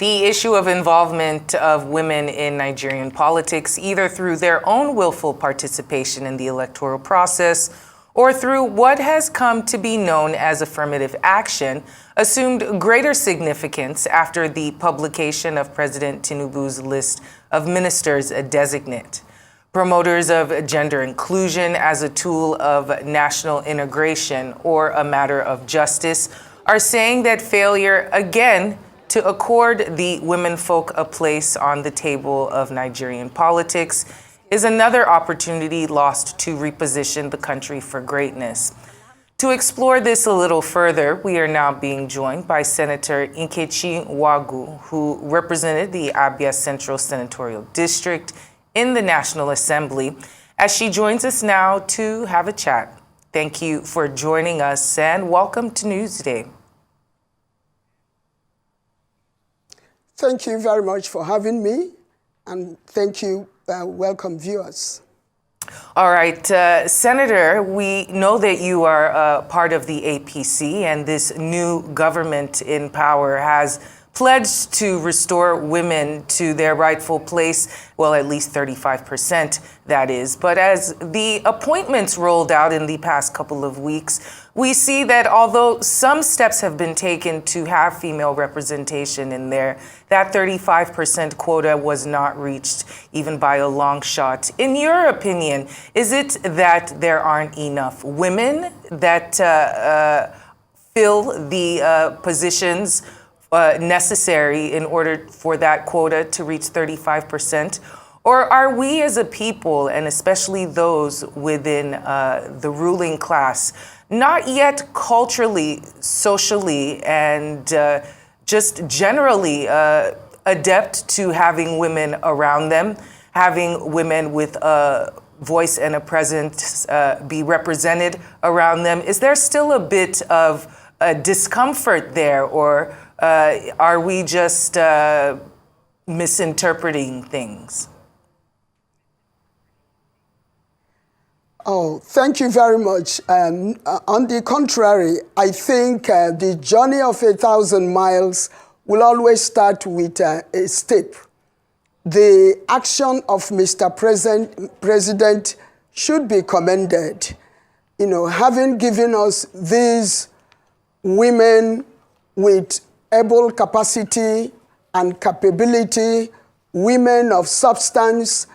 The issue of involvement of women in Nigerian politics, either through their own willful participation in the electoral process or through what has come to be known as affirmative action, assumed greater significance after the publication of President Tinubu's list of ministers designate. Promoters of gender inclusion as a tool of national integration or a matter of justice are saying that failure again to accord the womenfolk a place on the table of Nigerian politics is another opportunity lost to reposition the country for greatness. To explore this a little further, we are now being joined by Senator Nkechi Nwaogu, who represented the Abia Central Senatorial District in the National Assembly, as she joins us now to have a chat. Thank you for joining us and welcome to Newsday. Thank you very much for having me, and thank you, welcome viewers. All right, Senator, we know that you are part of the APC, and this new government in power has pledged to restore women to their rightful place, well, at least 35%, that is. But as the appointments rolled out in the past couple of weeks, we see that although some steps have been taken to have female representation in there, that 35% quota was not reached even by a long shot. In your opinion, is it that there aren't enough women that fill the positions necessary in order for that quota to reach 35%? Or are we as a people, and especially those within the ruling class, not yet culturally, socially, and just generally adept to having women around them, having women with a voice and a presence be represented around them? Is there still a bit of discomfort there, or are we just misinterpreting things? Oh, thank you very much. On the contrary, I think the journey of 1,000 miles will always start with a step. The action of Mr. President should be commended. You know, having given us these women with able capacity and capability, women of substance,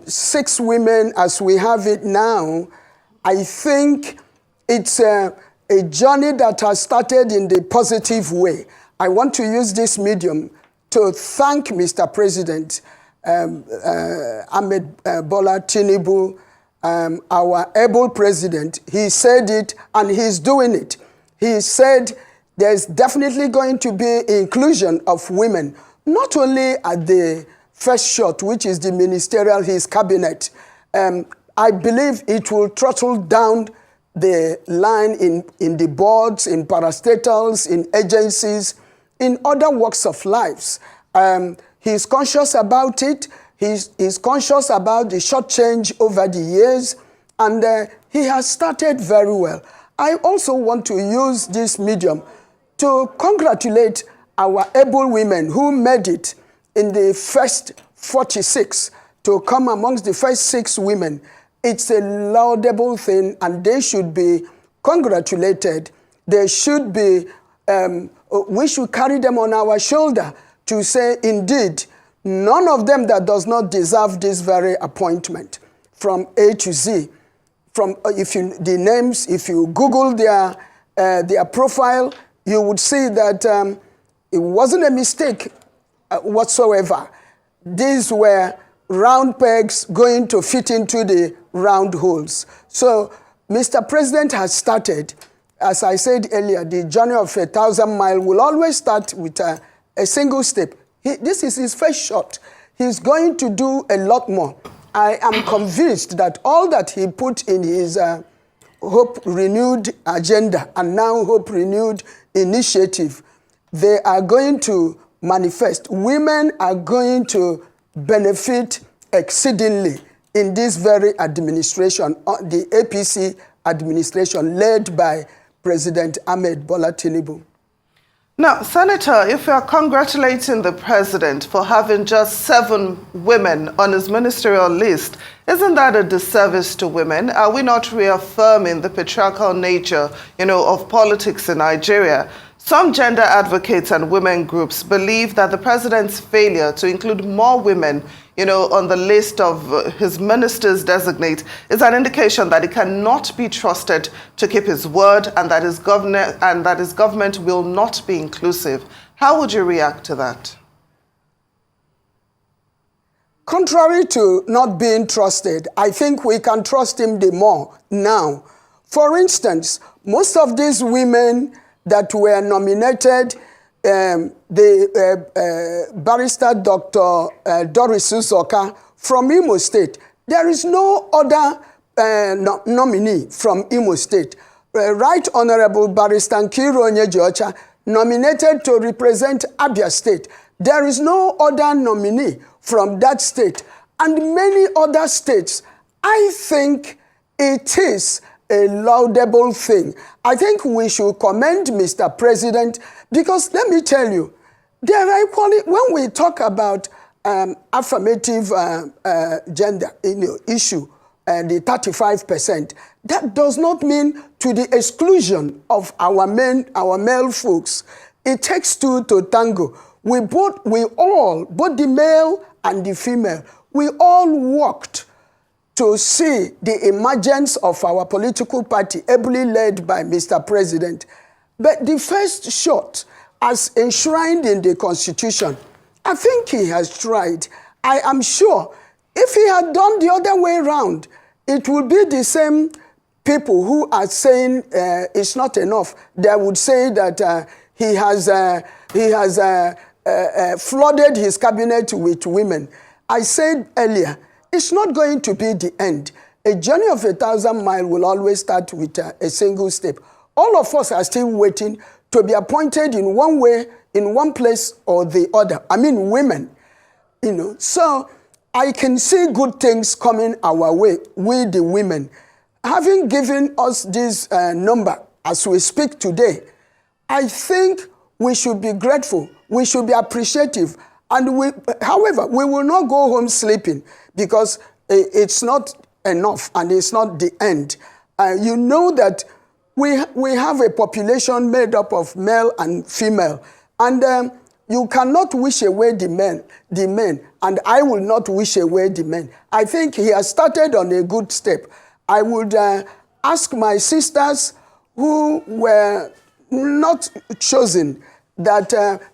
6 women as we have it now, I think it's a journey that has started in the positive way. I want to use this medium to thank Mr. President Ahmed Bola Tinubu, our able president. He said it and he's doing it. He said there's definitely going to be inclusion of women, not only at the first shot, which is the ministerial, his cabinet. I believe it will throttle down the line in the boards, in parastatals, in agencies, in other walks of lives. He's conscious about it. He's conscious about the short change over the years, and he has started very well. I also want to use this medium to congratulate our able women who made it in the first 46 to come amongst the first 6 women. It's a laudable thing, and they should be congratulated. They should be, we should carry them on our shoulder to say, indeed, none of them that does not deserve this very appointment, from A to Z. From the names, if you Google their profile, you would see that it wasn't a mistake whatsoever. These were round pegs going to fit into the round holes. So Mr. President has started, as I said earlier, the journey of 1,000 miles will always start with a single step. This is his first shot. He's going to do a lot more. I am convinced that all that he put in his Hope Renewed agenda and now Hope Renewed initiative, they are going to manifest. Women are going to benefit exceedingly in this very administration, the APC administration led by President Ahmed Bola Tinubu. Now, Senator, if you are congratulating the president for having just 7 women on his ministerial list, isn't that a disservice to women? Are we not reaffirming the patriarchal nature, of politics in Nigeria? Some gender advocates and women groups believe that the president's failure to include more women, on the list of his ministers designate is an indication that he cannot be trusted to keep his word and that his government will not be inclusive. How would you react to that? Contrary to not being trusted, I think we can trust him the more now. For instance, most of these women that were nominated, Barrister Dr. Doris Uzoka from Imo State, there is no other nominee from Imo State. Right Honorable Barrister Nkechi nominated to represent Abia State. There is no other nominee from that state. And many other states. I think it is a laudable thing. I think we should commend Mr. President because let me tell you, there are equally, when we talk about affirmative gender issue, the 35%, that does not mean to the exclusion of our male folks. It takes two to tango. We all, both the male and the female, we all worked to see the emergence of our political party ably led by Mr. President. But the first shot, as enshrined in the Constitution, I think he has tried. I am sure if he had done the other way around, it would be the same people who are saying it's not enough. They would say that he has flooded his cabinet with women. I said earlier, it's not going to be the end. A journey of 1,000 miles will always start with a single step. All of us are still waiting to be appointed in one way, in one place or the other. I mean, women, So I can see good things coming our way with the women. Having given us this number as we speak today, I think we should be grateful. We should be appreciative. And however, we will not go home sleeping because it's not enough and it's not the end. You know that we have a population made up of male and female. And you cannot wish away the men, and I will not wish away the men. I think he has started on a good step. I would ask my sisters who were not chosen that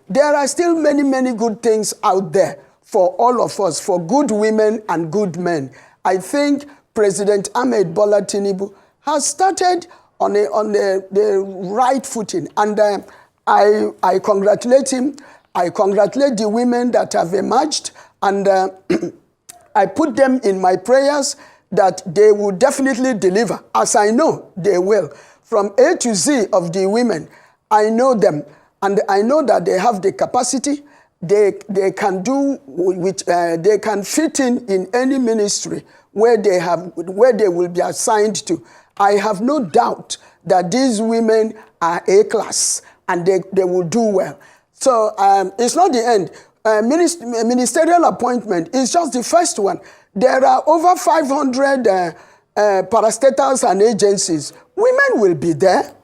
there are still many, many good things out there for all of us, for good women and good men. I think President Ahmed Bola Tinubu has started on the right footing, and I congratulate him. I congratulate the women that have emerged, and I put them in my prayers that they will definitely deliver, as I know they will. From A to Z of the women, I know them. And I know that they have the capacity. They can do they can fit in any ministry where they will be assigned to. I have no doubt that these women are A-class and they will do well. So it's not the end. Ministerial appointment is just the first one. There are over 500 parastatals and agencies. Women will be there.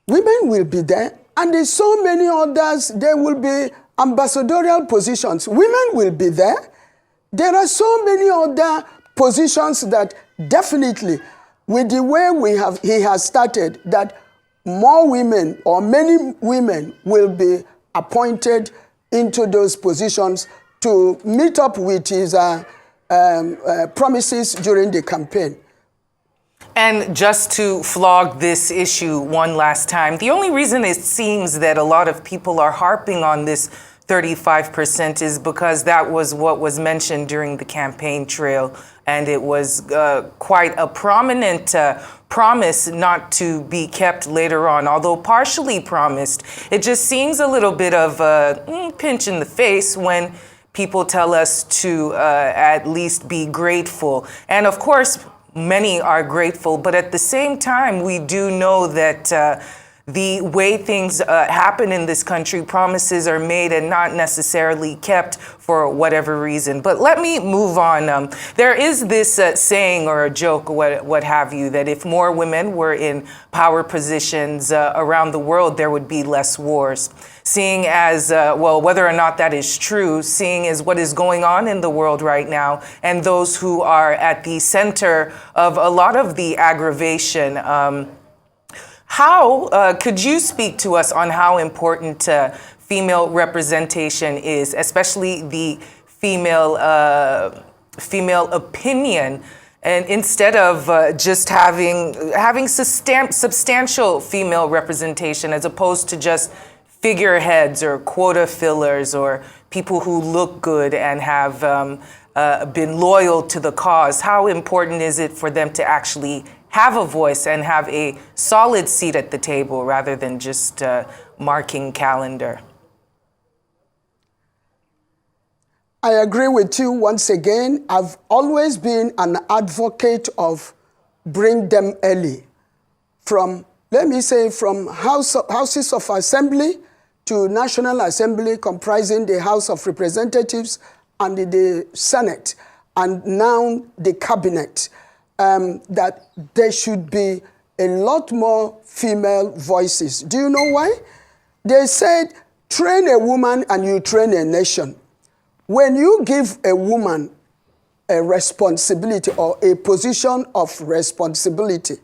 Women will be there, and there's so many others. There will be ambassadorial positions. Women will be there. There are so many other positions that definitely, with the way he has started, that more women or many women will be appointed into those positions to meet up with his promises during the campaign. And just to flog this issue one last time, the only reason it seems that a lot of people are harping on this 35% is because that was what was mentioned during the campaign trail. And it was quite a prominent promise not to be kept later on, although partially promised. It just seems a little bit of a pinch in the face when people tell us to at least be grateful. And of course, many are grateful, but at the same time, we do know that the way things happen in this country, promises are made and not necessarily kept for whatever reason. But let me move on. There is this saying or a joke, what have you, that if more women were in power positions around the world, there would be less wars. Seeing as, well, whether or not that is true, seeing as what is going on in the world right now and those who are at the center of a lot of the aggravation, how could you speak to us on how important female representation is, especially the female opinion, and instead of just having substantial female representation as opposed to just figureheads or quota fillers or people who look good and have been loyal to the cause? How important is it for them to actually have a voice and have a solid seat at the table rather than just marking calendar? I agree with you once again. I've always been an advocate of bring them early. From, let me say, from houses of assembly to National Assembly comprising the House of Representatives and the Senate, and now the Cabinet, that there should be a lot more female voices. Do you know why? They said, train a woman and you train a nation. When you give a woman a responsibility or a position of responsibility,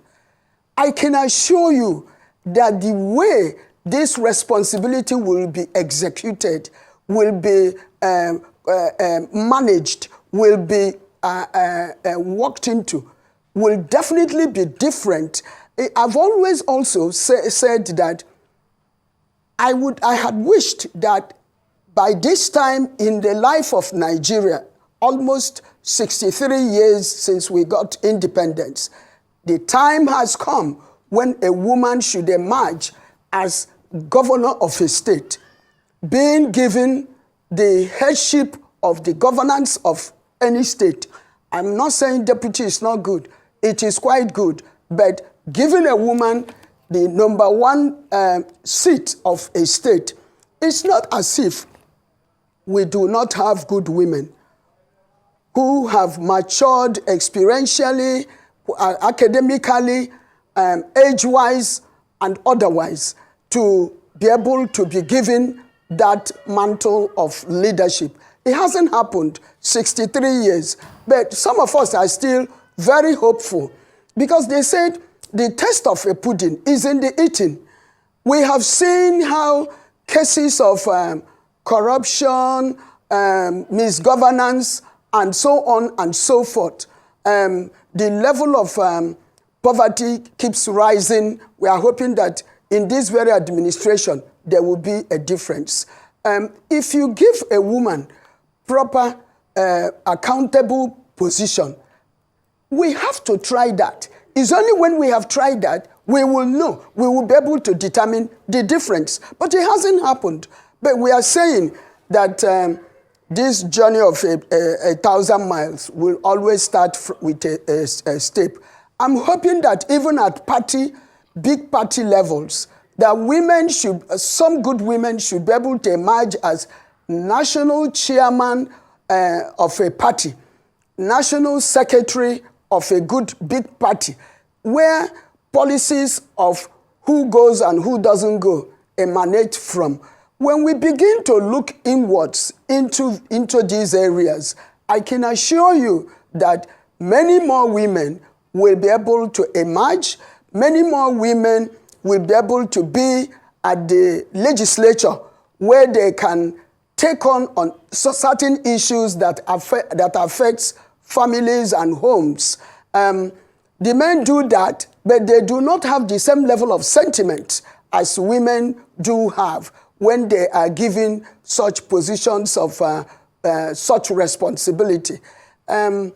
I can assure you that the way this responsibility will be executed, will be managed, will be walked into, will definitely be different. I've always also said that I had wished that by this time in the life of Nigeria, almost 63 years since we got independence, the time has come when a woman should emerge as governor of a state, being given the headship of the governance of any state. I'm not saying deputy is not good. It is quite good. But giving a woman the #1 seat of a state, it's not as if we do not have good women who have matured experientially, academically, age-wise, and otherwise to be able to be given that mantle of leadership. It hasn't happened 63 years, but some of us are still very hopeful because they said the taste of a pudding is in the eating. We have seen how cases of corruption, misgovernance, and so on and so forth. The level of poverty keeps rising. We are hoping that in this very administration, there will be a difference. If you give a woman proper, accountable position, we have to try that. It's only when we have tried that, we will know, we will be able to determine the difference. But it hasn't happened. But we are saying that this journey of 1,000 miles will always start with a step. I'm hoping that even at big party levels, that women should, some good women should be able to emerge as national chairman of a party, national secretary of a good big party, where policies of who goes and who doesn't go emanate from. When we begin to look inwards into these areas, I can assure you that many more women will be able to emerge, many more women will be able to be at the legislature where they can take on certain issues that affects families and homes. The men do that, but they do not have the same level of sentiment as women do have when they are given such positions of such responsibility. It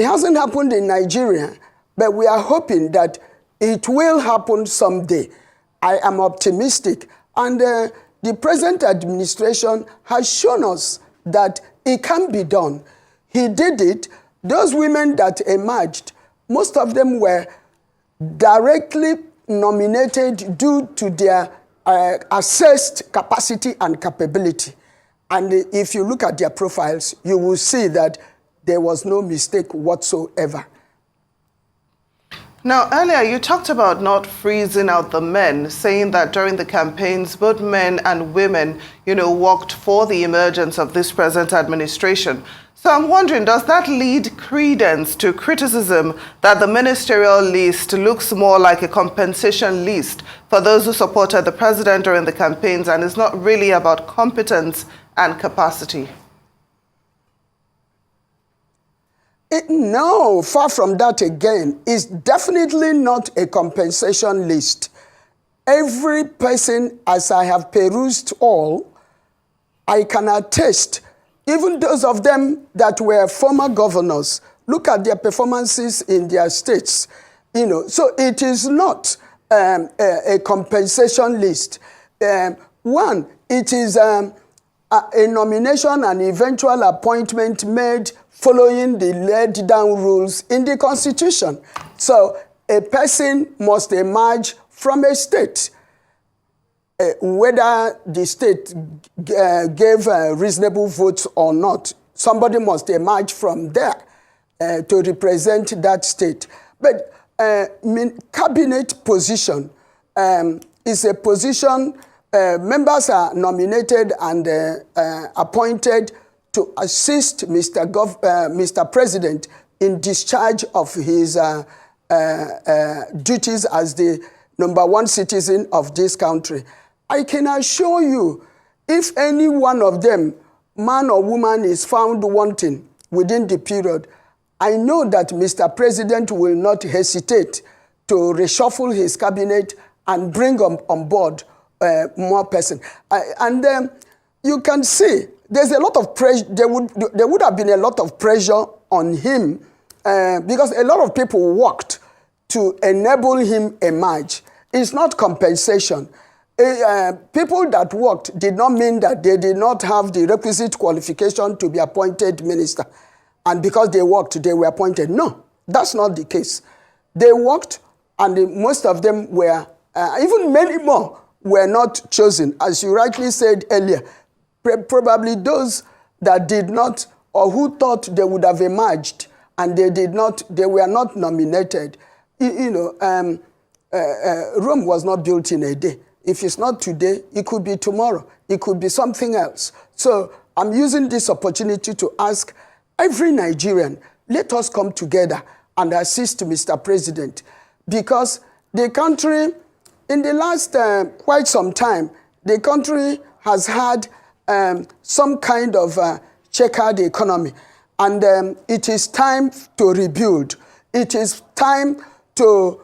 hasn't happened in Nigeria, but we are hoping that it will happen someday. I am optimistic. And the present administration has shown us that it can be done. He did it. Those women that emerged, most of them were directly nominated due to their assessed capacity and capability. And if you look at their profiles, you will see that there was no mistake whatsoever. Now, earlier you talked about not freezing out the men, saying that during the campaigns, both men and women, worked for the emergence of this present administration. So I'm wondering, does that lead credence to criticism that the ministerial list looks more like a compensation list for those who supported the president during the campaigns and is not really about competence and capacity? No, far from that again. It's definitely not a compensation list. Every person, as I have perused all, I can attest, even those of them that were former governors, look at their performances in their states. So it is not a compensation list. One, it is a nomination and eventual appointment made following the laid down rules in the Constitution. So a person must emerge from a state. Whether the state gave reasonable votes or not, somebody must emerge from there to represent that state. But cabinet position is a position, members are nominated and appointed to assist Mr. President in discharge of his duties as the #1 citizen of this country. I can assure you, if any one of them, man or woman, is found wanting within the period, I know that Mr. President will not hesitate to reshuffle his cabinet and bring on board more persons. You can see there's a lot of pressure. There would have been a lot of pressure on him because a lot of people worked to enable him emerge. It's not compensation. People that worked did not mean that they did not have the requisite qualification to be appointed minister. And because they worked, they were appointed. No, that's not the case. They worked, and most of them were, even many more, were not chosen. As you rightly said earlier, probably those that did not, or who thought they would have emerged, and they were not nominated. Rome was not built in a day. If it's not today, it could be tomorrow. It could be something else. So I'm using this opportunity to ask every Nigerian, let us come together and assist Mr. President, because the country, in the last quite some time, the country has had some kind of checkered economy, and it is time to rebuild. It is time to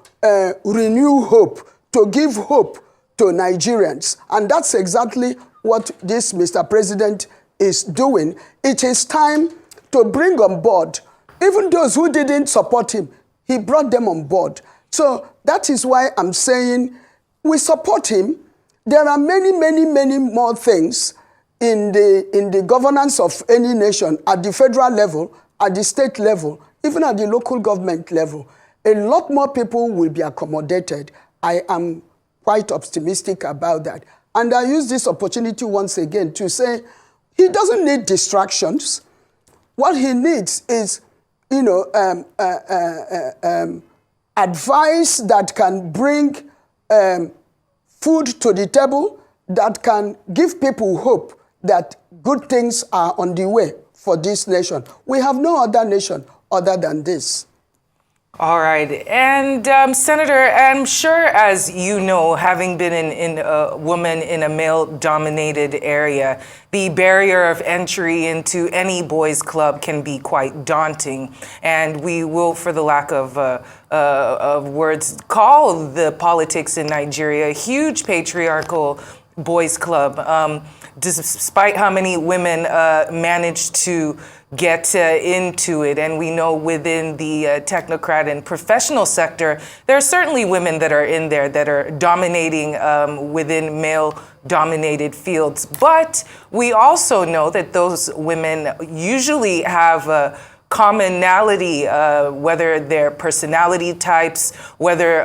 renew hope, to give hope to Nigerians, and that's exactly what this Mr. President is doing. It is time to bring on board, even those who didn't support him, he brought them on board. So that is why I'm saying we support him. There are many, many, many more things in the governance of any nation at the federal level, at the state level, even at the local government level. A lot more people will be accommodated. I am quite optimistic about that. And I use this opportunity once again to say he doesn't need distractions. What he needs is, advice that can bring food to the table, that can give people hope that good things are on the way for this nation. We have no other nation other than this. All right. And Senator, I'm sure, as you know, having been in a woman in a male-dominated area, the barrier of entry into any boys' club can be quite daunting. And we will, for the lack of words, call the politics in Nigeria a huge patriarchal boys' club. Despite how many women managed to get into it. And we know within the technocrat and professional sector, there are certainly women that are in there that are dominating within male-dominated fields. But we also know that those women usually have commonality, whether they're personality types, whether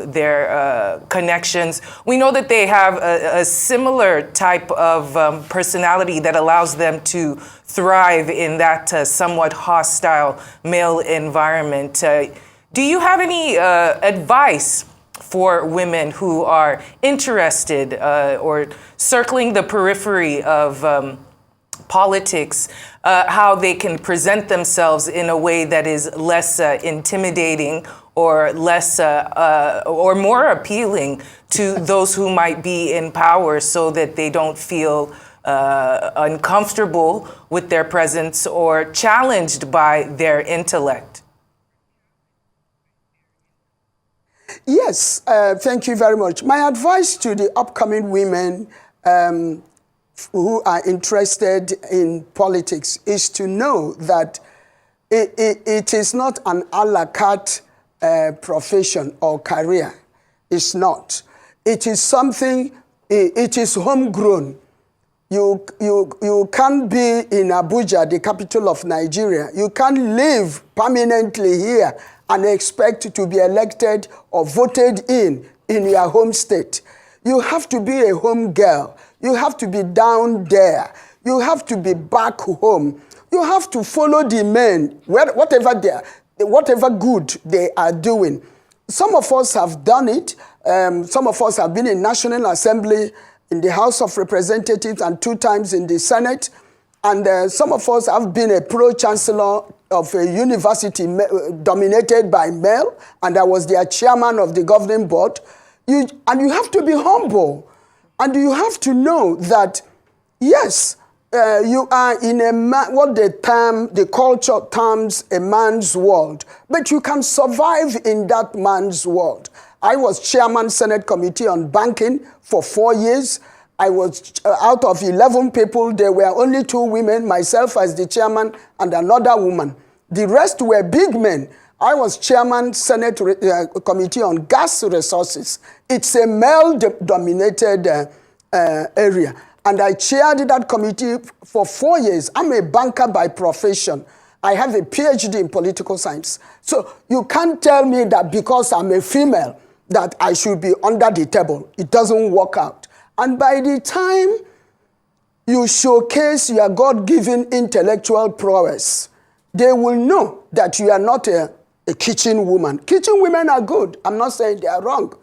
they're connections. We know that they have a similar type of personality that allows them to thrive in that somewhat hostile male environment. Do you have any advice for women who are interested or circling the periphery of politics, how they can present themselves in a way that is less intimidating or less or more appealing to those who might be in power, so that they don't feel uncomfortable with their presence or challenged by their intellect? Yes, thank you very much. My advice to the upcoming women who are interested in politics is to know that it is not an a la carte profession or career. It's not. It is something, it is homegrown. You can't be in Abuja, the capital of Nigeria. You can't live permanently here and expect to be elected or voted in your home state. You have to be a home girl. You have to be down there. You have to be back home. You have to follow the men, whatever good they are doing. Some of us have done it. Some of us have been in National Assembly, in the House of Representatives, and 2 times in the Senate. And some of us have been a pro-chancellor of a university dominated by male, and I was their chairman of the governing board. And you have to be humble. And you have to know that, yes, you are in what the culture terms a man's world, but you can survive in that man's world. I was chairman Senate Committee on Banking for 4 years. I was, out of 11 people, there were only 2 women, myself as the chairman and another woman. The rest were big men. I was chairman Senate Committee on Gas Resources. It's a male-dominated area. And I chaired that committee for 4 years. I'm a banker by profession. I have a PhD in political science. So you can't tell me that because I'm a female that I should be under the table. It doesn't work out. And by the time you showcase your God-given intellectual prowess, they will know that you are not a kitchen woman. Kitchen women are good. I'm not saying they are wrong.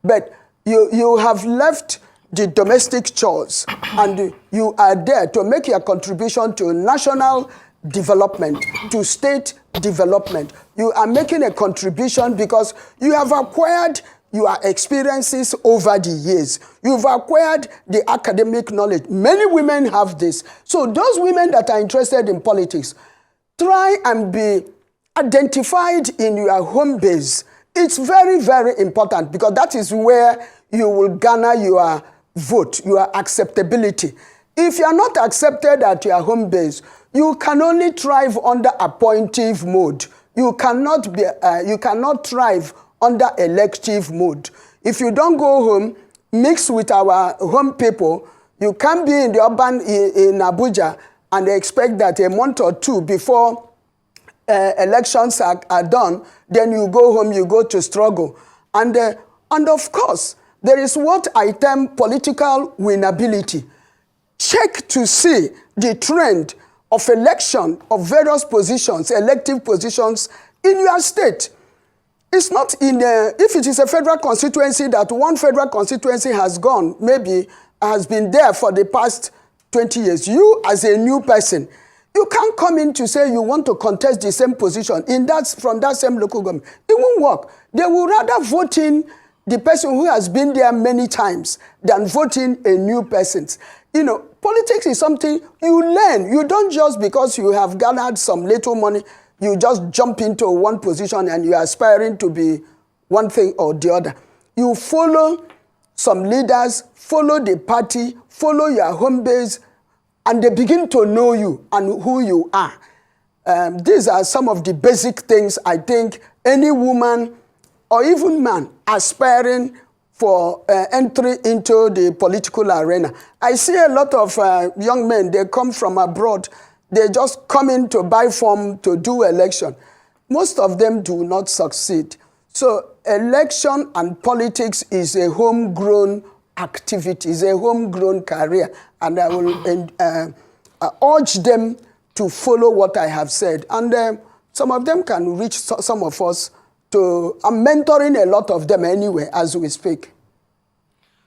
But you have left the domestic chores and you are there to make your contribution to national development, to state development. You are making a contribution because you have acquired your experiences over the years. You've acquired the academic knowledge. Many women have this. So those women that are interested in politics, try and be identified in your home base. It's very, very important because that is where you will garner your vote, your acceptability. If you are not accepted at your home base, you can only thrive under appointive mode. You cannot thrive under elective mode. If you don't go home, mix with our home people, you can't be in the urban in Abuja and expect that a month or 2 before elections are done, then you go home, you go to struggle. And of course, there is what I term political winnability. Check to see the trend of election of various positions, elective positions in your state. It's not if it is a federal constituency that one federal constituency has gone, maybe has been there for the past 20 years. You as a new person, you can't come in to say you want to contest the same position from that same local government. It won't work. They will rather vote in the person who has been there many times than voting a new person. You know, politics is something you learn. You don't just because you have gathered some little money, you just jump into one position and you are aspiring to be one thing or the other. You follow some leaders, follow the party, follow your home base, and they begin to know you and who you are. These are some of the basic things I think any woman or even man aspiring for entry into the political arena. I see a lot of young men, they come from abroad, they just come in to buy form to do election. Most of them do not succeed. So election and politics is a homegrown activity, is a homegrown career. And I will urge them to follow what I have said. And some of them can reach some of us to, I'm mentoring a lot of them anyway as we speak.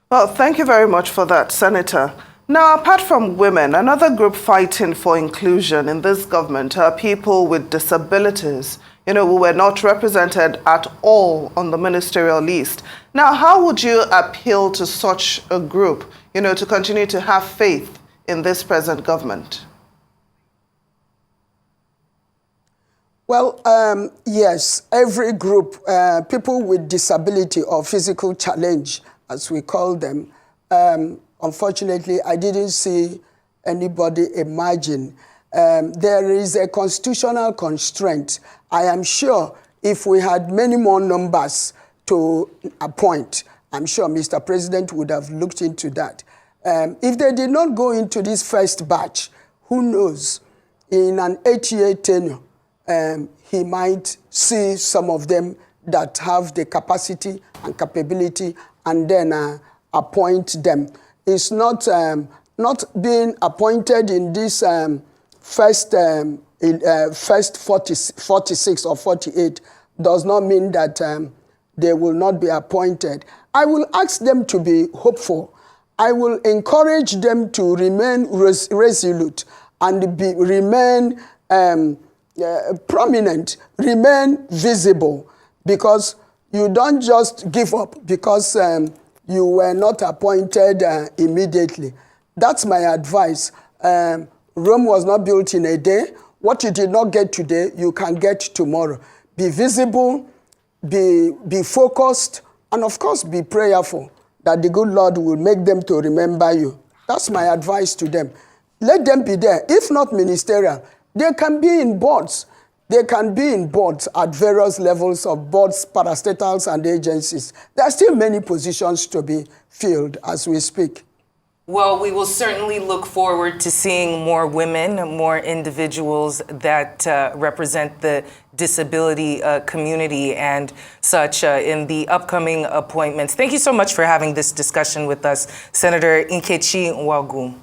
Well, thank you very much for that, Senator. Now, apart from women, another group fighting for inclusion in this government are people with disabilities, who were not represented at all on the ministerial list. Now, how would you appeal to such a group, to continue to have faith in this present government? Well, yes, every group, people with disability or physical challenge, as we call them, unfortunately, I didn't see anybody emerging. There is a constitutional constraint. I am sure if we had many more numbers to appoint, I'm sure Mr. President would have looked into that. If they did not go into this first batch, who knows, in an 8-year tenure, he might see some of them that have the capacity and capability and then appoint them. It's not being appointed in this first 46 or 48 does not mean that they will not be appointed. I will ask them to be hopeful. I will encourage them to remain resolute and remain prominent, remain visible, because you don't just give up because you were not appointed immediately. That's my advice. Rome was not built in a day. What you did not get today, you can get tomorrow. Be visible, be focused, and of course be prayerful that the good Lord will make them to remember you. That's my advice to them. Let them be there. If not ministerial, they can be in boards. They can be in boards at various levels of boards, parastatals, and agencies. There are still many positions to be filled as we speak. Well, we will certainly look forward to seeing more women, more individuals that represent the disability community and such in the upcoming appointments. Thank you so much for having this discussion with us, Senator Nkechi Nwaogu.